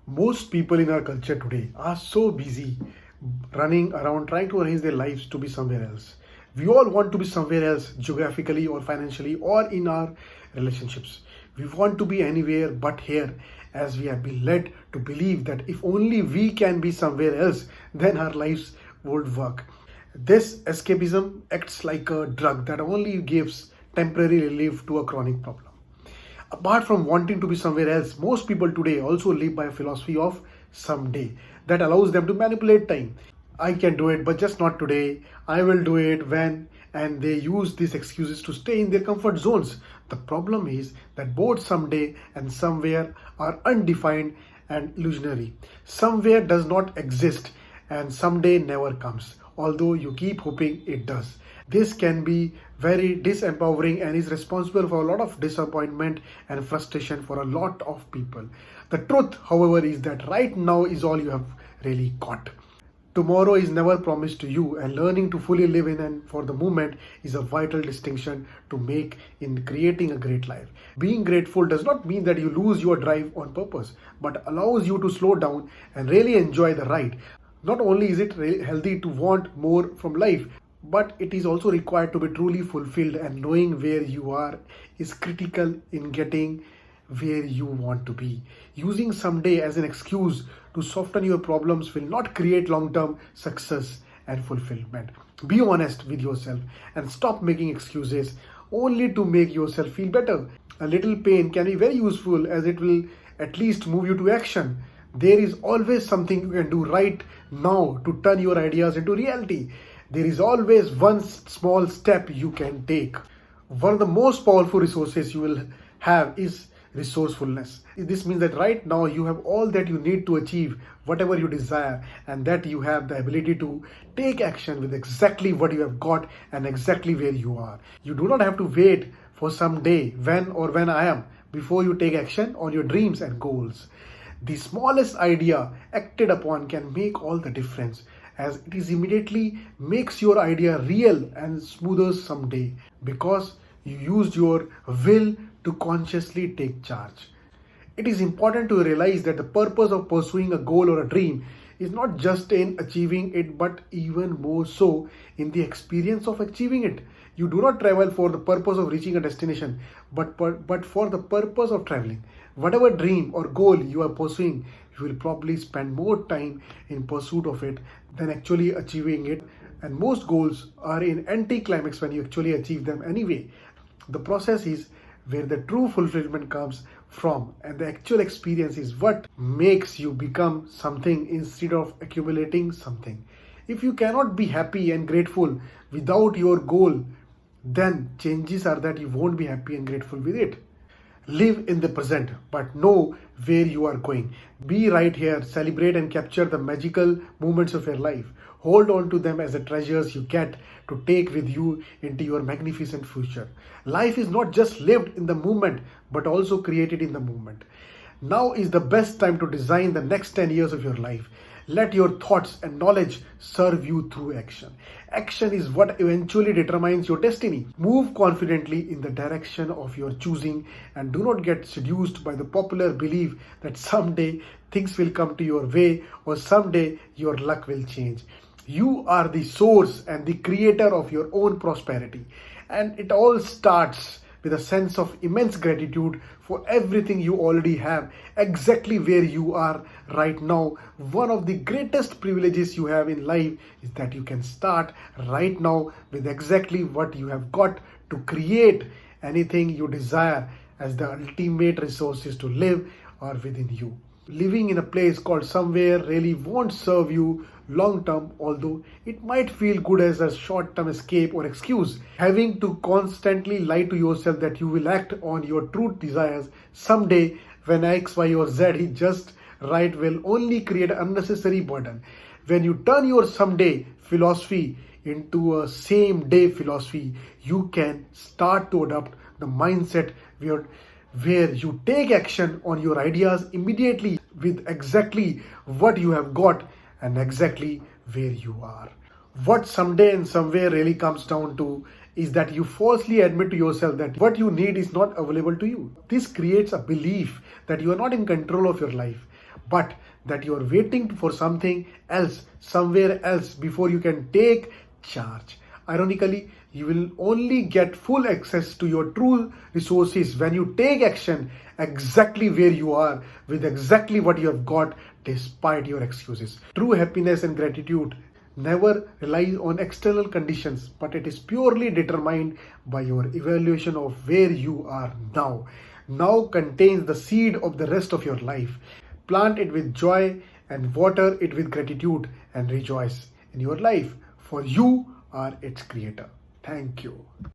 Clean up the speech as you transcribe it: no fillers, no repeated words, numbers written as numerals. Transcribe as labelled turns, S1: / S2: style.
S1: Most people in our culture today are so busy running around trying to arrange their lives to be somewhere else. We all want to be somewhere else geographically or financially or in our relationships. We want to be anywhere but here, as we have been led to believe that if only we can be somewhere else, then our lives would work. This escapism acts like a drug that only gives temporary relief to a chronic problem. Apart from wanting to be somewhere else, most people today also live by a philosophy of someday that allows them to manipulate time. I can do it, but just not today. I will do it when, and they use these excuses to stay in their comfort zones. The problem is that both someday and somewhere are undefined and illusionary. Somewhere does not exist, and someday never comes, although you keep hoping it does. This can be very disempowering and is responsible for a lot of disappointment and frustration for a lot of people. The truth, however, is that right now is all you have really got. Tomorrow is never promised to you, and learning to fully live in and for the moment is a vital distinction to make in creating a great life. Being grateful does not mean that you lose your drive on purpose, but allows you to slow down and really enjoy the ride. Not only is it really healthy to want more from life, but it is also required to be truly fulfilled, and knowing where you are is critical in getting where you want to be. Using someday as an excuse to soften your problems will not create long-term success and fulfillment. Be honest with yourself and stop making excuses only to make yourself feel better. A little pain can be very useful, as it will at least move you to action. There is always something you can do right now to turn your ideas into reality. There is always one small step you can take. One of the most powerful resources you will have is resourcefulness. This means that right now you have all that you need to achieve whatever you desire, and that you have the ability to take action with exactly what you have got and exactly where you are. You do not have to wait for some day when I am before you take action on your dreams and goals. The smallest idea acted upon can make all the difference, as it is immediately makes your idea real and smoother someday, because you used your will to consciously take charge. It is important to realize that the purpose of pursuing a goal or a dream is not just in achieving it, but even more so in the experience of achieving it. You do not travel for the purpose of reaching a destination, but for the purpose of traveling. Whatever dream or goal you are pursuing, you will probably spend more time in pursuit of it than actually achieving it. And most goals are in anti-climax when you actually achieve them anyway. The process is where the true fulfillment comes from, and the actual experience is what makes you become something instead of accumulating something. If you cannot be happy and grateful without your goal, then chances are that you won't be happy and grateful with it. Live in the present, but know where you are going. Be right here, celebrate and capture the magical moments of your life. Hold on to them as the treasures you get to take with you into your magnificent future. Life is not just lived in the moment, but also created in the moment. Now is the best time to design the next 10 years of your life. Let your thoughts and knowledge serve you through action. Action is what eventually determines your destiny. Move confidently in the direction of your choosing, and do not get seduced by the popular belief that someday things will come to your way or someday your luck will change. You are the source and the creator of your own prosperity, and it all starts with a sense of immense gratitude for everything you already have, exactly where you are right now. One of the greatest privileges you have in life is that you can start right now with exactly what you have got to create anything you desire, as the ultimate resources to live are within you. Living in a place called somewhere really won't serve you long term, although it might feel good as a short term escape or excuse. Having to constantly lie to yourself that you will act on your true desires someday when X, Y, or Z is just right will only create an unnecessary burden. When you turn your someday philosophy into a same day philosophy, you can start to adopt the mindset where you take action on your ideas immediately with exactly what you have got and exactly where you are. What someday and somewhere really comes down to is that you falsely admit to yourself that what you need is not available to you. This creates a belief that you are not in control of your life. but that you are waiting for something else, somewhere else, before you can take charge. Ironically, you will only get full access to your true resources when you take action exactly where you are, with exactly what you have got, despite your excuses. True happiness and gratitude never relies on external conditions, but it is purely determined by your evaluation of where you are now. Now contains the seed of the rest of your life. Plant it with joy and water it with gratitude and rejoice in your life, for you are its creator. Thank you.